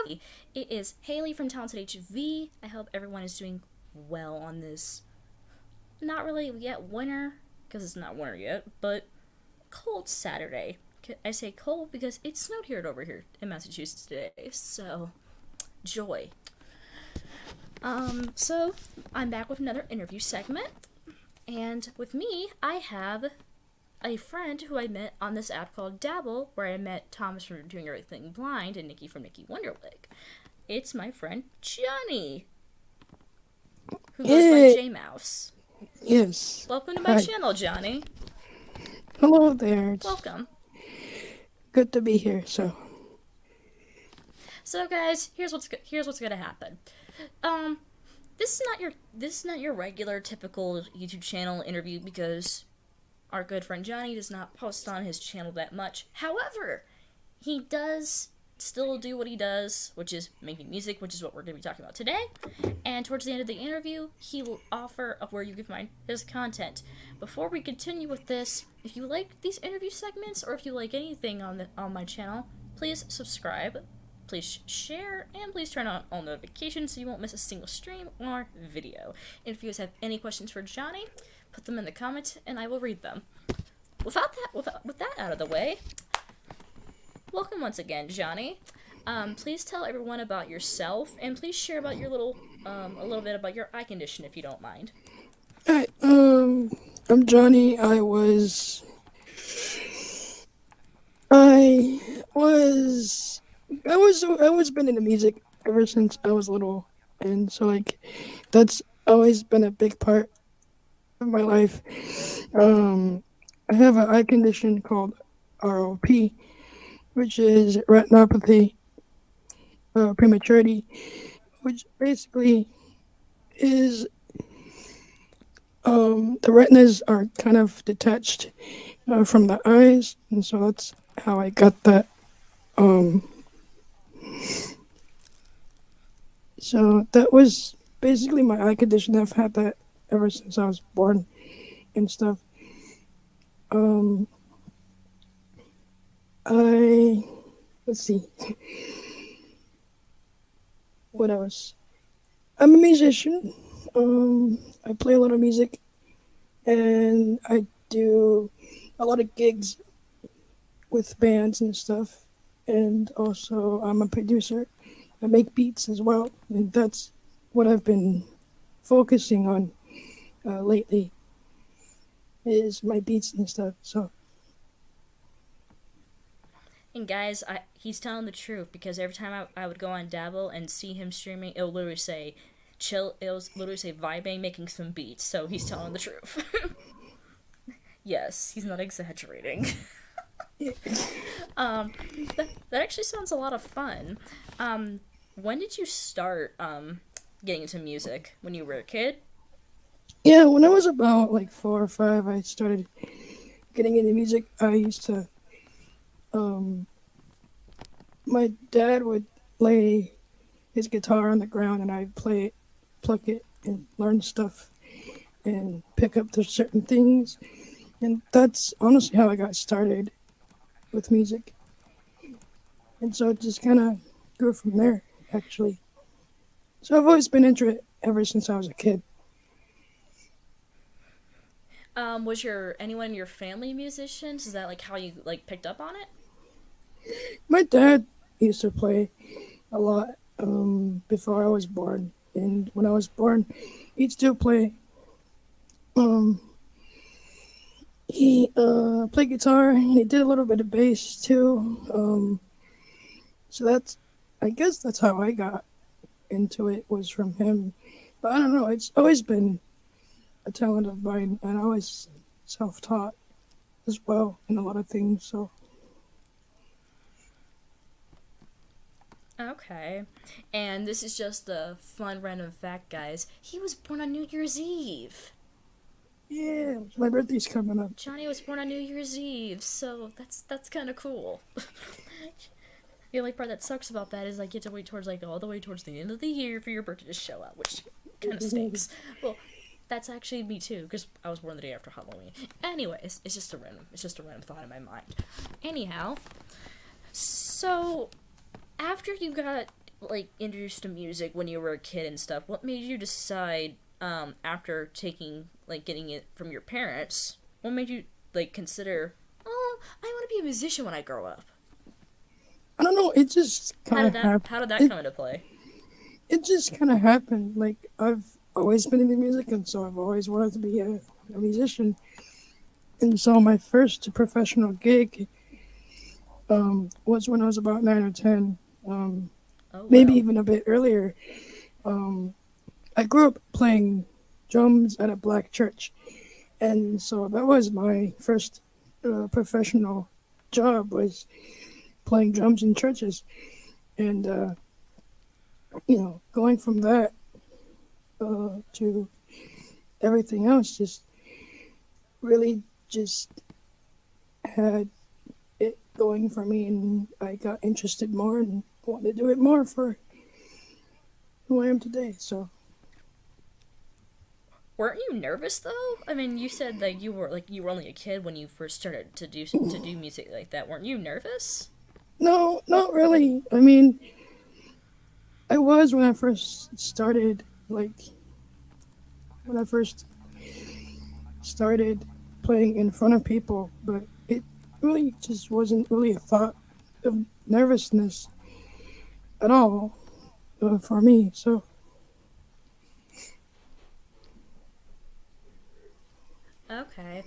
It is Haley from Talented HV. I hope everyone is doing well on this, not really yet winter, because it's not winter yet, but cold Saturday. I say cold because it snowed over here in Massachusetts today, so joy. So I'm back with another interview segment, and with me, I have a friend who I met on this app called Dabble, where I met Thomas from Doing Everything Blind and Nikki from Nikki Wonderwig. It's my friend Johnny, who goes by J Mouse. Yes. Welcome to my channel, Johnny. Hello there. It's Welcome. good to be here. So guys, here's what's gonna happen. This is not your regular typical YouTube channel interview because our good friend Johnny does not post on his channel that much. However, he does still do what he does, which is making music, which is what we're going to be talking about today. And towards the end of the interview, he will offer up where you can find his content. Before we continue with this, if you like these interview segments or if you like anything on my channel, please subscribe, please share, and please turn on all notifications so you won't miss a single stream or video. And if you guys have any questions for Johnny, put them in the comments and I will read them. With that out of the way, welcome once again, Johnny. Please tell everyone about yourself, and please share about your a little bit about your eye condition, if you don't mind. Alright, I'm Johnny. I was been into music ever since I was little, and so that's always been a big part of my life. I have an eye condition called ROP, which is retinopathy, prematurity, which basically is the retinas are kind of detached from the eyes, and so that's how I got that. So that was basically my eye condition. I've had that ever since I was born and stuff. Let's see. What else? I'm a musician. I play a lot of music, and I do a lot of gigs with bands and stuff. And also, I'm a producer. I make beats as well, and that's what I've been focusing on lately. Is my beats and stuff. So. And guys, he's telling the truth because every time I would go on Dabble and see him streaming, it'll literally say vibing, making some beats. So he's telling the truth. Yes, he's not exaggerating. That actually sounds a lot of fun. When did you start getting into music? When you were a kid? Yeah, when I was about 4 or 5, I started getting into music. I used to, my dad would lay his guitar on the ground and I'd play it, pluck it, and learn stuff and pick up to certain things. And that's honestly how I got started with music. And so it just kind of grew from there, actually. So I've always been into it ever since I was a kid. Was anyone in your family musicians? Is that how you picked up on it? My dad used to play a lot before I was born, and when I was born, he'd still play. He played guitar, and he did a little bit of bass too. So I guess that's how I got into it, was from him. But I don't know, it's always been a talent of mine, and I was self-taught as well in a lot of things, so. Okay. And this is just a fun random fact, guys. He was born on New Year's Eve. Yeah, my birthday's coming up. Johnny was born on New Year's Eve, so that's kind of cool. The only part that sucks about that is you have to wait towards all the way towards the end of the year for your birthday to show up, which kind of stinks. Well, that's actually me too, because I was born the day after Halloween. Anyways, it's just a random thought in my mind. Anyhow, so after you got like introduced to music when you were a kid and stuff, what made you decide after taking like getting it from your parents? What made you like consider? Oh, I want to be a musician when I grow up. I don't know. It just kind of happened. How did that come into play? It just kind of happened. Like I've always been into music, and so I've always wanted to be a musician. And so my first professional gig was when I was about 9 or 10. Oh Maybe wow. even a bit earlier. I grew up playing drums at a black church, and so that was my first professional job, was playing drums in churches. And going from that to everything else, just really just had it going for me, and I got interested more and wanted to do it more for who I am today. So Weren't you nervous though? I mean, you said that you were only a kid when you first started to do music like that. Weren't you nervous? no, not really. I mean, I was when I first started, like when I first started playing in front of people, but it really just wasn't really a thought of nervousness at all for me. So Okay.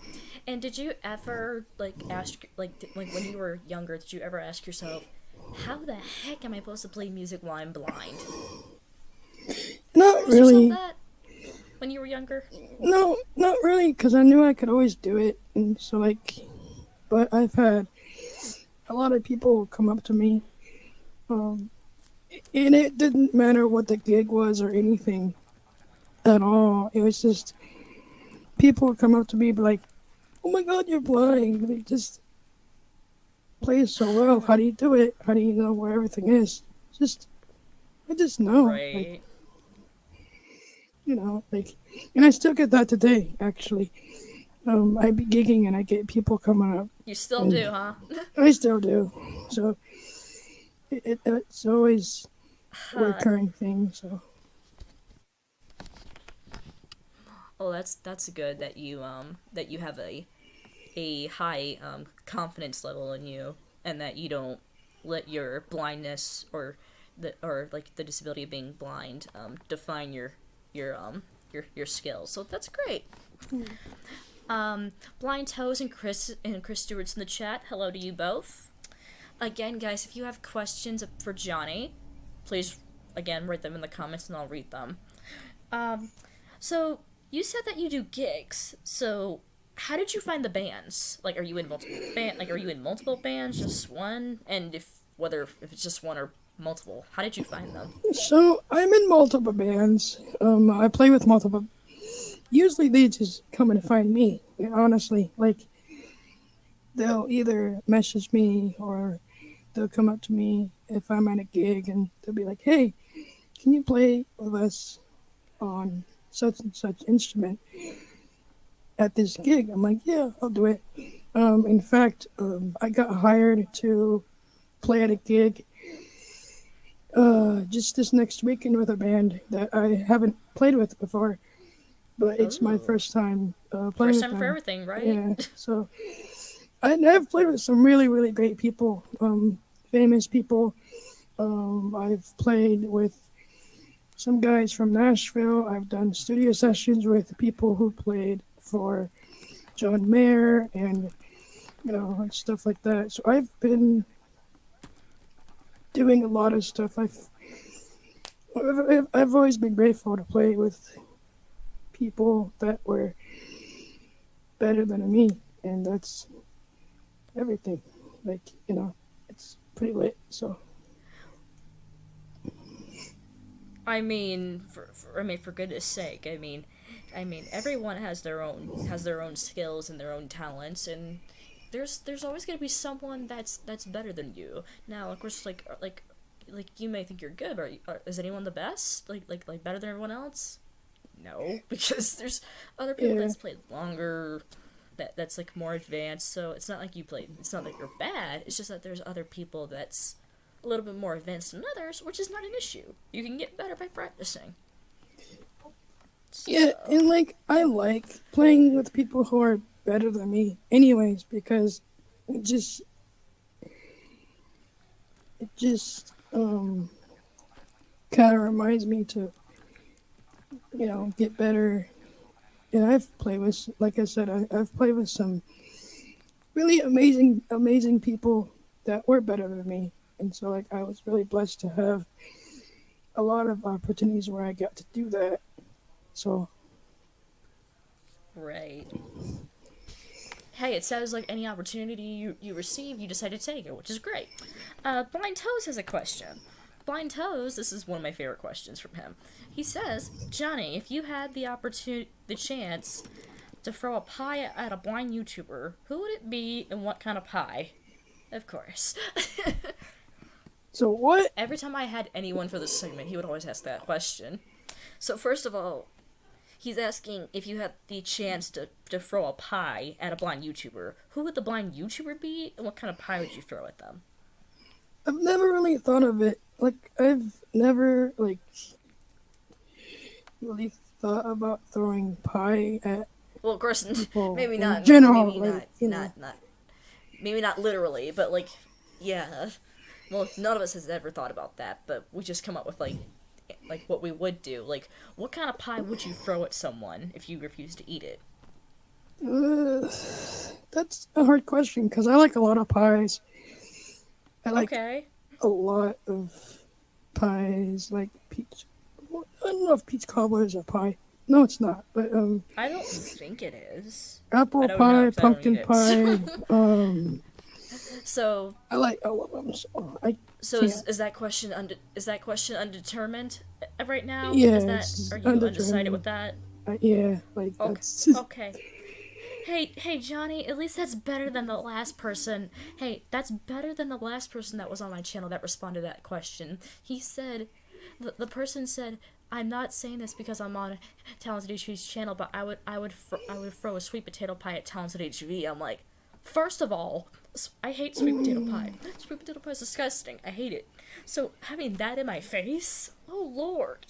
And did you ever like ask like when you were younger, did you ever ask yourself, how the heck am I supposed to play music while I'm blind? Did you not ask yourself really, that when you were younger? no, not really, because I knew I could always do it, and so but I've had a lot of people come up to me, um, and it didn't matter what the gig was or anything at all. It was just people would come up to me, be like, "Oh my God, you're blind!" They just play so well. How do you do it? How do you know where everything is? Just I just know, Right. and I still get that today. Actually, I be gigging and I get people coming up, You still and do, huh? I still do. So it's always a Huh. recurring thing. So Oh, that's good that you have a high confidence level in you, and that you don't let your blindness or like the disability of being blind define your skills. So that's great. Blind Toes and Chris Stewart's in the chat. Hello to you both. Again, guys, if you have questions for Johnny, please again write them in the comments and I'll read them. Um, so you said that you do gigs. So how did you find the bands? Like, are you in multiple bands, just one? And if it's just one or multiple, how did you find them? so I'm in multiple bands. I play with multiple. Usually they just come and find me. Honestly, like they'll either message me or they'll come up to me if I'm at a gig and they'll be like, "Hey, can you play with us on such and such instrument at this gig?" I'm like, "Yeah, I'll do it." In fact, I got hired to play at a gig just this next weekend with a band that I haven't played with before, but it's my Oh, first time playing first with time for them. everything, right? Yeah, so I've played with some really, really great people, famous people. I've played with some guys from Nashville. I've done studio sessions with people who played for John Mayer and and stuff like that. So I've been doing a lot of stuff. I've always been grateful to play with people that were better than me, and that's everything. Like it's pretty lit. So I mean, for goodness sake, I mean, everyone has their own skills and their own talents, and there's always gonna be someone that's better than you. Now, of course, like you may think you're good, but is anyone the best? Like better than everyone else? No, because there's other people yeah, that's played longer, that's like more advanced. So it's not like you played. It's not that you're bad. It's just that there's other people a little bit more advanced than others, which is not an issue. You can get better by practicing. So, Yeah, and like I like playing with people who are better than me, anyways, because it just kind of reminds me to get better. And I've played with, like I said, I've played with some really amazing people that were better than me, and so like I was really blessed to have a lot of opportunities where I got to do that. So right. Hey, it sounds like any opportunity you receive, you decide to take it, which is great. Blind Toes has a question. Blind Toes, this is one of my favorite questions from him. He says, Johnny, if you had the chance to throw a pie at a blind YouTuber, who would it be and what kind of pie? Of course. so what? Every time I had anyone for this segment, he would always ask that question. So first of all, he's asking if you had the chance to throw a pie at a blind YouTuber, who would the blind YouTuber be and what kind of pie would you throw at them? I've never really thought of it. Like I've never really thought about throwing pie at Well, of course, people maybe in not. general. Maybe not. Maybe not literally, but like, yeah. Well, none of us has ever thought about that, but we just come up with like what we would do. Like, what kind of pie would you throw at someone if you refused to eat it? That's a hard question because I like a lot of pies. I like Okay. a lot of pies, like peach. I don't know if peach cobbler is a pie. No, it's not. But I don't think it is. I apple don't know, pie, 'cause I don't pumpkin eat pie. it. So, I like all of them. So I so can't. is that question undetermined right now? Yeah, Is that it's are you undecided undetermined. with that? Yeah, like Okay. that's. Okay. Hey, Johnny, at least that's better than the last person. Hey, that's better than the last person that was on my channel that responded to that question. He said, the person said, I'm not saying this because I'm on Talented HV's channel, but I would throw a sweet potato pie at Talented HV. I'm like, first of all, I hate sweet potato pie. Sweet potato pie is disgusting. I hate it. So having that in my face, oh lord.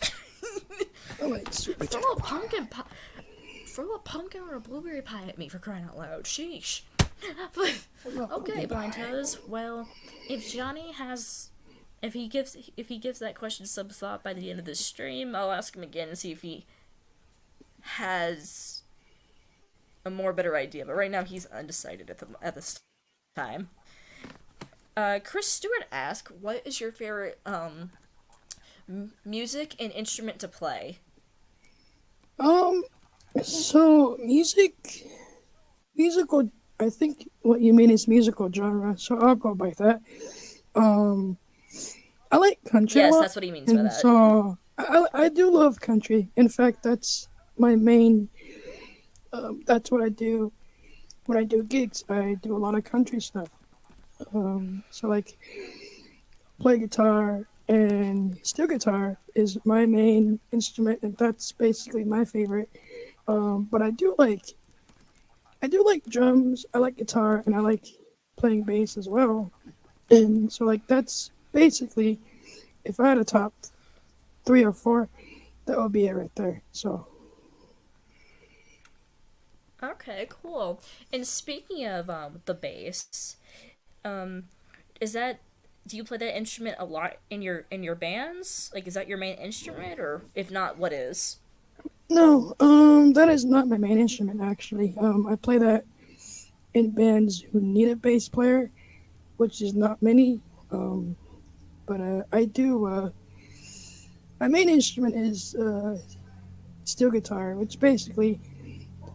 I like sweet potato Throw a pumpkin pie. Throw a pumpkin or a blueberry pie at me for crying out loud. Sheesh. But, okay, Blind Toes. Well, if Johnny has, if he gives that question some thought by the end of this stream, I'll ask him again and see if he has a more better idea. But right now he's undecided at this time. Chris Stewart asked, "What is your favorite music and instrument to play?" So musical. I think what you mean is musical genre. So I'll go by that. Um, I like country a Yes, lot, that's what he means by and that. so I do love country. In fact, that's my main. That's what I do when I do gigs. I do a lot of country stuff. So like play guitar and steel guitar is my main instrument, and that's basically my favorite. But I do like drums. I like guitar, and I like playing bass as well. And so like that's basically if I had a top 3 or 4, that would be it right there. So Okay, cool. And speaking of the bass, um, is that do you play that instrument a lot in your bands? Like, is that your main instrument, or if not, what is? no, that is not my main instrument actually. I play that in bands who need a bass player, which is not many. But I do. My main instrument is steel guitar, which basically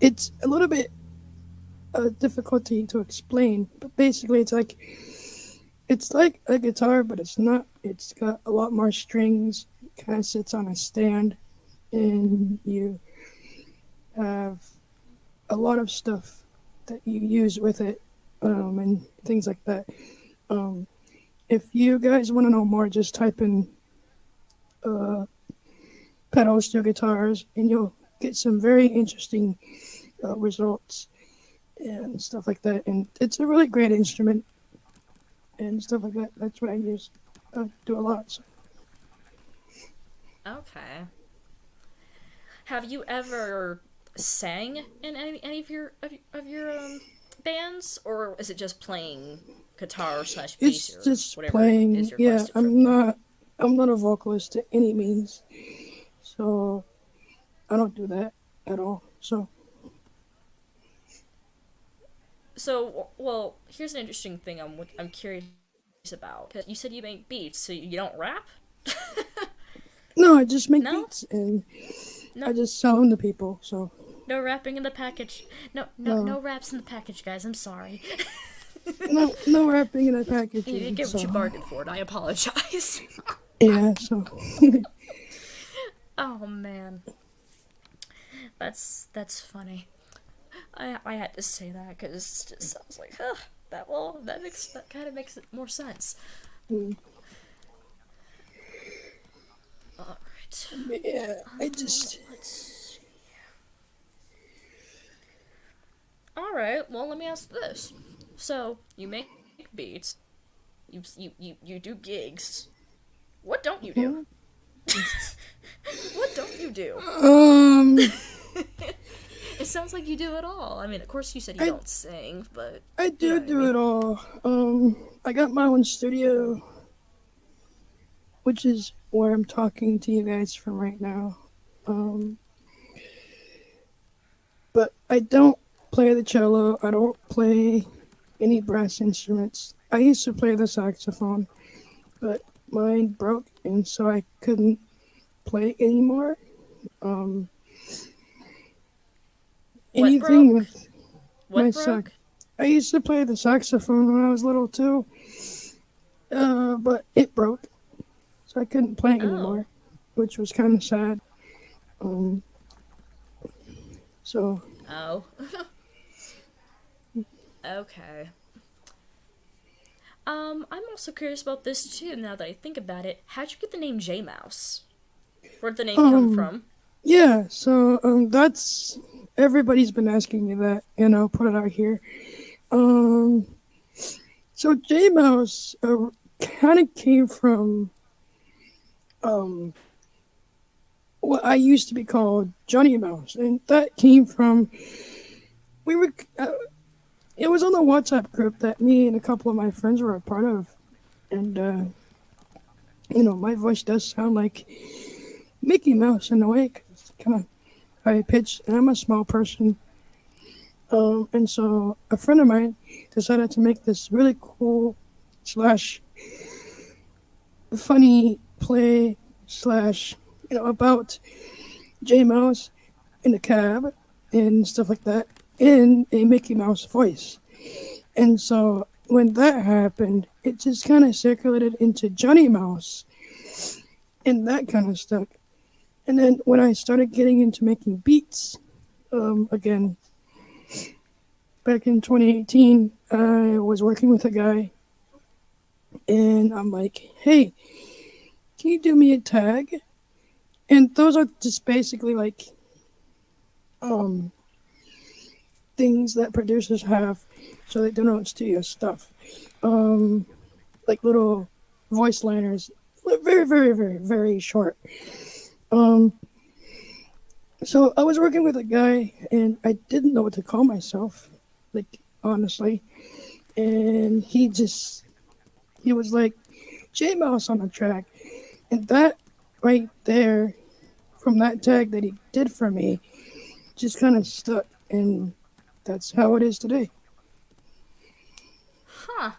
it's a little bit difficulty to explain. But basically, it's like a guitar, but it's not. It's got a lot more strings. It kind of sits on a stand, and you have a lot of stuff that you use with it, and things like that. Um, if you guys want to know more, just type in pedal steel guitars, and you'll get some very interesting results and stuff like that. And it's a really great instrument and stuff like that. That's what I use. do a lot. So. Okay. Have you ever sang in any of your bands, or is it just playing guitar slash bass It's or just whatever is playing. Yeah, requested from you? I'm not a vocalist to any means, so I don't do that at all. So So, well, here's an interesting thing I'm curious about. 'Cause you said you make beats, so you don't rap? no, I just make No, beats and I no, just sell them to people. So no rapping in the package. No, no, no, no raps in the package, guys. I'm sorry. no rapping in a You didn't packaging. get what So you bargained for, and I apologize. yeah, so Oh man, that's funny. I had to say that because it just sounds like, huh, that kind of makes it more sense. mm, All right. yeah, I just Let's. All right. Well, let me ask this. So you make beats. You do gigs. What don't you do? hmm? What don't you do? um It sounds like you do it all. I mean, of course you said you I don't sing, but I you know do what I do mean. it all. I got my own studio, which is where I'm talking to you guys from right now. Um, but I don't play the cello. I don't play any brass instruments. I used to play the saxophone, but mine broke, and so I couldn't play anymore. Um, What anything broke? with my What sax. broke? I used to play the saxophone when I was little too, but it broke, so I couldn't play Oh. anymore, which was kind of sad. Um, so Oh. Okay. I'm also curious about this too. Now that I think about it, how'd you get the name J Mouse? Where'd the name come um, from? yeah, so that's everybody's been asking me that, and I'll put it out here. Um, so J Mouse kind of came from um what I used to be called Johnny Mouse, and that came from we were. It was on the WhatsApp group that me and a couple of my friends were a part of, and my voice does sound like Mickey Mouse in a way, 'cause it's kind of high pitched, and I'm a small person. And so a friend of mine decided to make this really cool slash funny play slash about J Mouse in a cab and stuff like that in a Mickey Mouse voice. And so when that happened, it just kind of circulated into Johnny Mouse and that kind of stuff. And then when I started getting into making beats, again, back in 2018, I was working with a guy, and I'm like, hey, can you do me a tag? And those are just basically like um, things that producers have so they don't know it's studio stuff. Um, like little voice liners, very, very, very, very short. Um, so I was working with a guy, and I didn't know what to call myself, like honestly. And he was like J Mouse on the track, and that right there, from that tag that he did for me, just kind of stuck, and that's how it is today. Huh.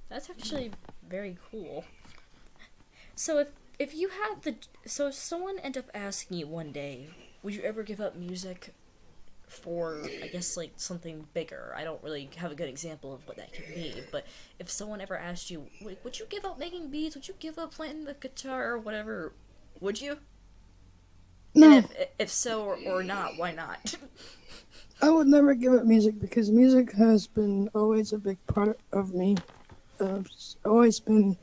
That's actually very cool. So if you had the so if someone ended up asking you one day, would you ever give up music for, I guess, like something bigger? I don't really have a good example of what that could be, but if someone ever asked you, would you give up making beats? Would you give up playing the guitar or whatever? Would you? And No, if so or not, why not? I would never give up music because music has been always a big part of me. It's always been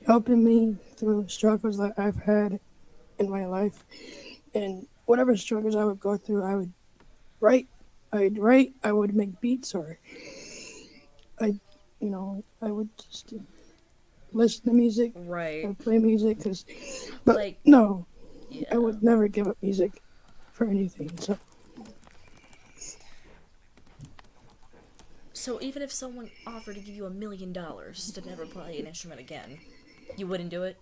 helping me through struggles that I've had in my life. And whatever struggles I would go through, write. I'd write, I would make beats, or I would just listen to music Right. or play music, but Like, no, yeah. I would never give up music for anything. So even if someone offered to give you $1 million to never play an instrument again, you wouldn't do it?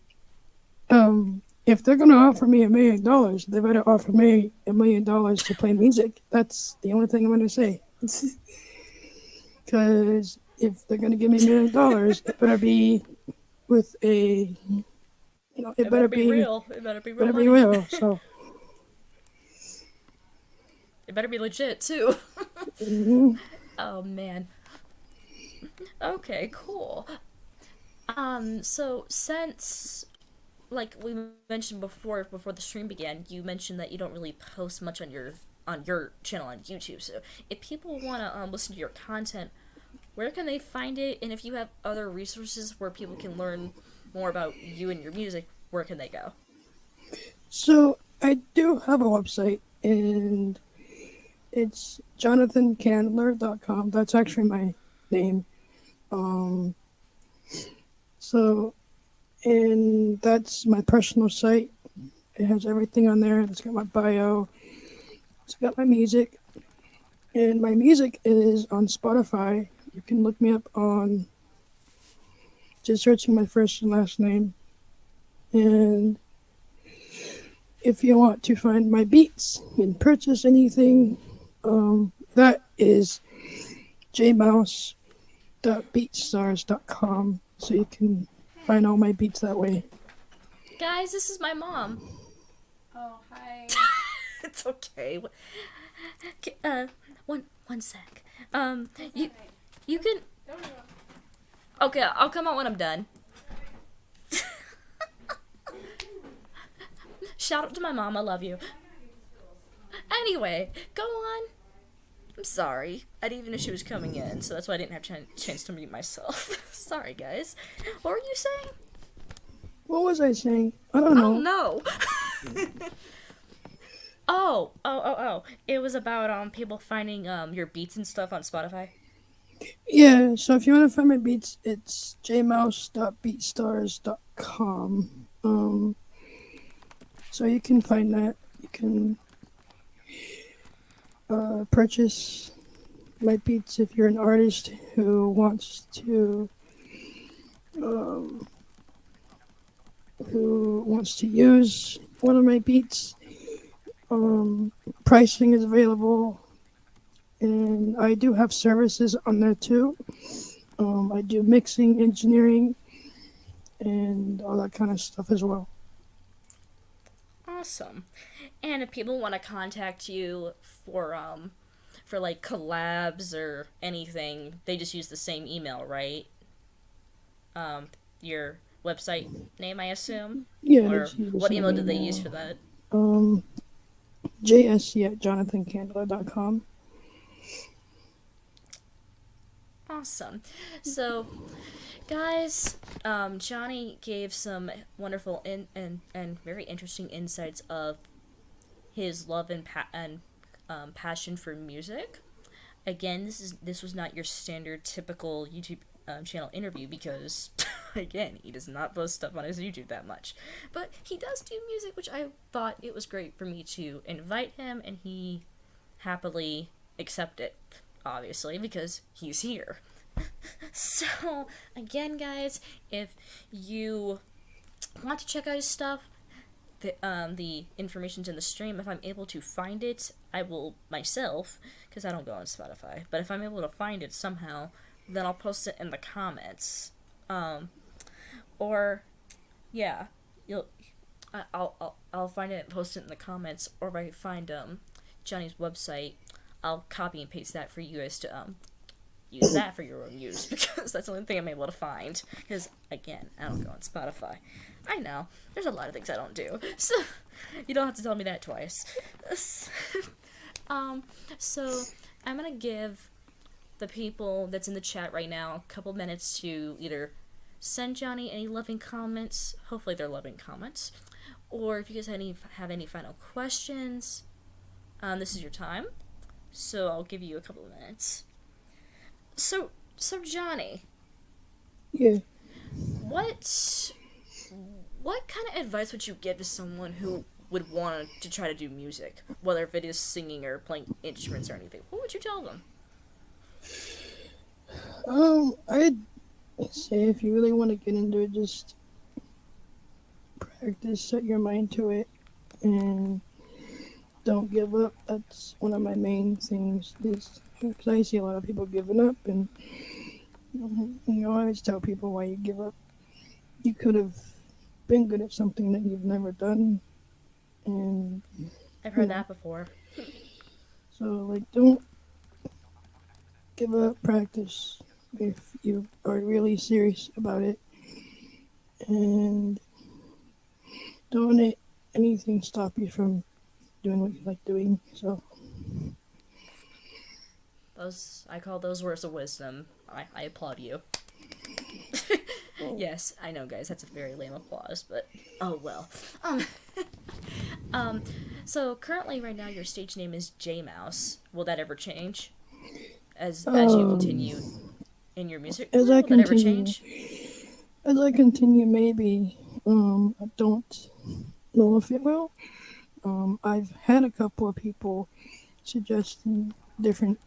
If they're gonna offer me $1 million, they better offer me $1 million to play music. That's the only thing I'm gonna say. Because if they're gonna give me $1 million, it better be with a, it It better better be be, real. It better be real better be money. real. So, It better be legit, too. mhm. Oh, man. Okay, cool. So since like we mentioned before the stream began, you mentioned that you don't really post much on your channel on YouTube. So if people want to listen to your content, where can they find it? And if you have other resources where people can learn more about you and your music, where can they go? So I do have a website, and it's jonathancandler.com. That's actually my name. Um, so, and that's my personal site. It has everything on there. It's got my bio. It's got my music. And my music is on Spotify. You can look me up on just searching my first and last name. And if you want to find my beats and purchase anything, that is jmouse.beatstars.com. So you can find all my beats that way. Guys, this is my mom. Oh, hi. It's okay. One sec. You you can. Don't go. Okay, I'll come out when I'm done. Shout out to my mom, I love you. Anyway, go on. I'm sorry. I didn't even know she was coming in, so that's why I didn't have chance to mute myself. Sorry, guys. What were you saying? What was I saying? I don't know. Oh, no. Oh. It was about people finding your beats and stuff on Spotify. Yeah, so if you want to find my beats, it's jmouse.beatstars.com. So you can find that. You can purchase my beats if you're an artist who wants to use one of my beats. Pricing is available, and I do have services on there too. I do mixing, engineering, and all that kind of stuff as well. Awesome. And if people want to contact you for like collabs or anything, they just use the same email, right? Your website name, I assume? Yeah, Or it's the what same email did they use email. for that? JSC@jonathancandler.com. Awesome. So, guys, Johnny gave some wonderful and very interesting insights of his love and passion for music. Again, this was not your standard typical YouTube channel interview because, again, he does not post stuff on his YouTube that much. But he does do music, which I thought it was great for me to invite him, and he happily accepted, obviously, because he's here. So, again, guys, if you want to check out his stuff, the information's in the stream. If I'm able to find it, I will myself, because I don't go on Spotify, but if I'm able to find it somehow, then I'll post it in the comments. Or, yeah, I'll find it and post it in the comments, or if I find, Johnny's website, I'll copy and paste that for you guys to, use that for your own use, because that's the only thing I'm able to find. Because, again, I don't go on Spotify. I know, there's a lot of things I don't do, so you don't have to tell me that twice. So, I'm gonna give the people that's in the chat right now a couple minutes to either send Johnny any loving comments, hopefully they're loving comments, or if you guys have any final questions, this is your time, so I'll give you a couple of minutes. So Johnny. Yeah. what kind of advice would you give to someone who would want to try to do music, whether if it is singing or playing instruments or anything? What would you tell them? I'd say if you really want to get into it, just practice, set your mind to it, and don't give up. That's one of my main things. Is because I see a lot of people giving up, and I always tell people why you give up. You could have been good at something that you've never done, and I've heard that before. so like don't give up. Practice if you are really serious about it, and don't let anything stop you from doing what you like doing. So I call those words of wisdom. I applaud you. Yes, I know, guys. That's a very lame applause, but oh well. So currently, right now, your stage name is J Mouse. Will that ever change as you continue in your music? as career? I Will that ever continue, change? maybe. I don't know if it will. I've had a couple of people suggesting different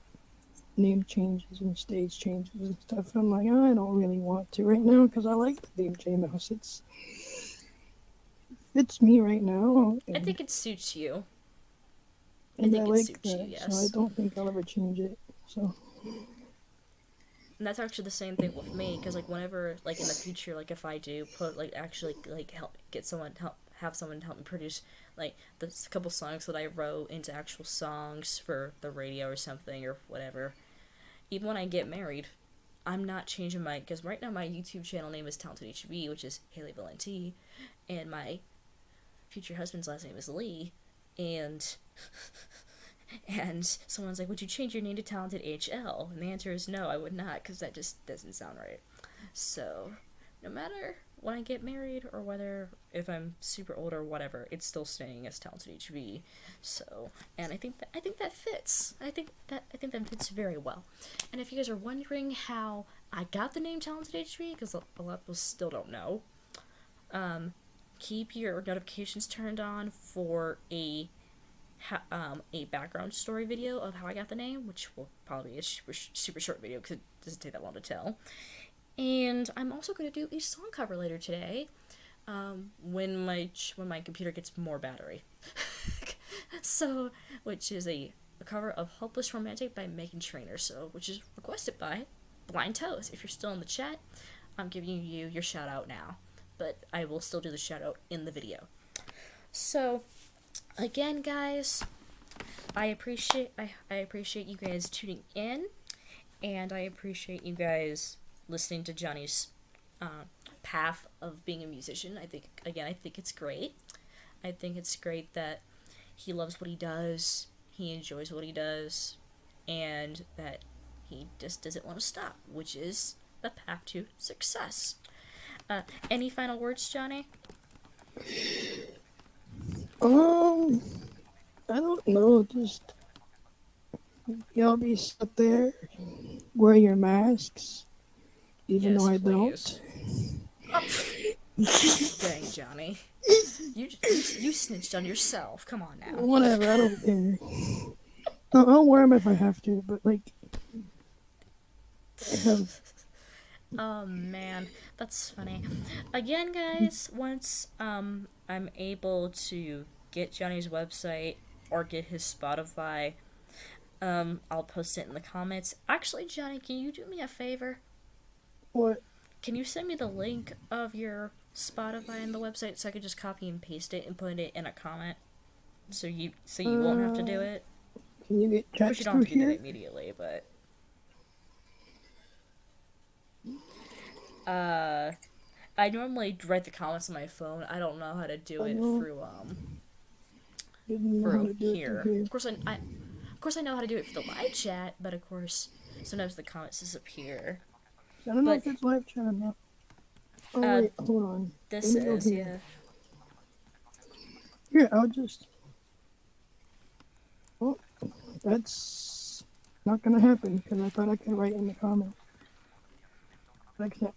name changes and stage changes and stuff. I'm like, I don't really want to right now because I like the name J Mouse. It fits me right now. I think it suits you. And I think it like suits you, that, yes. so I don't think I'll ever change it. So And that's actually the same thing with me, because like whenever, like in the future, like if I do put like actually like help get someone have someone help me produce like the couple songs that I wrote into actual songs for the radio or something or whatever. Even when I get married, I'm not changing because right now my YouTube channel name is Talented HB, which is Haley Valenti, and my future husband's last name is Lee, and and someone's like, would you change your name to Talented HL? And the answer is no, I would not, because that just doesn't sound right. So, no matter when I get married, or whether if I'm super old or whatever, it's still staying as Talented HB. So, and I think that fits. I think that fits very well. And if you guys are wondering how I got the name Talented HB, because a lot of people still don't know, keep your notifications turned on for a background story video of how I got the name, which will probably be a super short video because it doesn't take that long to tell. And I'm also going to do a song cover later today, when my computer gets more battery. So, which is a cover of "Hopeless Romantic" by Megan Trainor. So, which is requested by Blind Toes. If you're still in the chat, I'm giving you your shout out now, but I will still do the shout out in the video. So, again, guys, I appreciate you guys tuning in, and I appreciate you guys listening to Johnny's path of being a musician. I think it's great. I think it's great that he loves what he does, he enjoys what he does, and that he just doesn't want to stop, which is the path to success. Any final words, Johnny? I don't know. Just y'all be stuck there, wear your masks, even Yes, though I please. don't. Dang, Johnny. You snitched on yourself. Come on now. Whatever, I don't care. I'll wear them if I have to, but like, I have. Oh man, that's funny. Again, guys, once I'm able to get Johnny's website or get his Spotify, I'll post it in the comments. Actually, Johnny, can you do me a favor? What? Can you send me the link of your Spotify and the website so I could just copy and paste it and put it in a comment? So you won't have to do it? Can you get Of course, checks you don't through have to do that here? immediately, but I normally write the comments on my phone. I don't know how to do it through Didn't know how to do it here. through here. Of course I know how to do it for the live chat, but of course sometimes the comments disappear. I don't know But- if it's live chat or not. Oh wait, hold on. This Let me go is here. Here, I'll just. Oh, that's not gonna happen because I thought I could write in the comment. But I can't.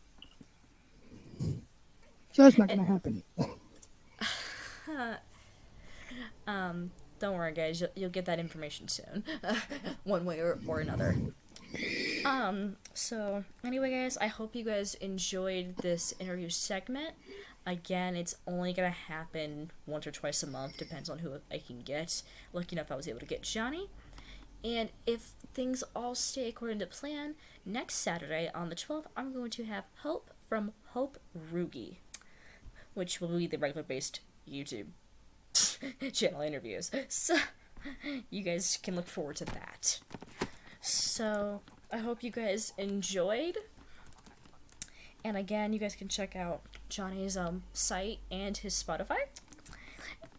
So that's not gonna happen. Don't worry, guys. You'll get that information soon, one way or another. So anyway, guys, I hope you guys enjoyed this interview segment. Again, it's only gonna happen once or twice a month, depends on who I can get. Lucky enough, I was able to get Johnny. And if things all stay according to plan, next Saturday on the 12th, I'm going to have Hope from Hope Rugi, which will be the regular-based YouTube channel interviews. So, you guys can look forward to that. So, I hope you guys enjoyed. And again, you guys can check out Johnny's site and his Spotify.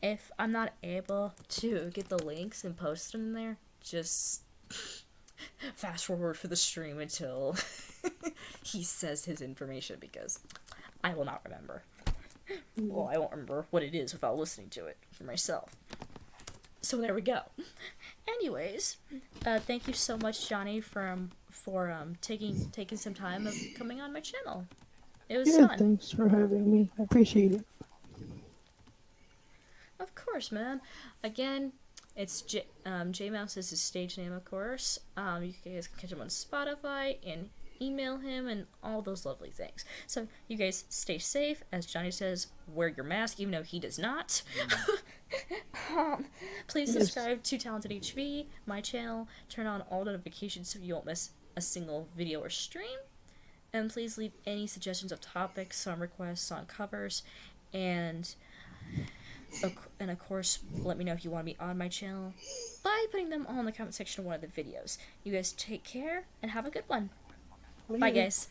If I'm not able to get the links and post them there, just fast forward for the stream until he says his information, because I will not remember. Well, I won't remember what it is without listening to it for myself. So there we go. Anyways, thank you so much, Johnny, for taking some time of coming on my channel. It was fun. Thanks for having me. I appreciate it. Of course, man. Again, it's J Mouse is his stage name, of course. You guys can catch him on Spotify and email him and all those lovely things. So you guys stay safe. As Johnny says, wear your mask, even though he does not. Please subscribe to Talented HV, my channel. Turn on all notifications so you won't miss a single video or stream. And please leave any suggestions of topics, song requests, song covers, and of course, let me know if you want to be on my channel by putting them all in the comment section of one of the videos. You guys take care and have a good one. Bye, guys.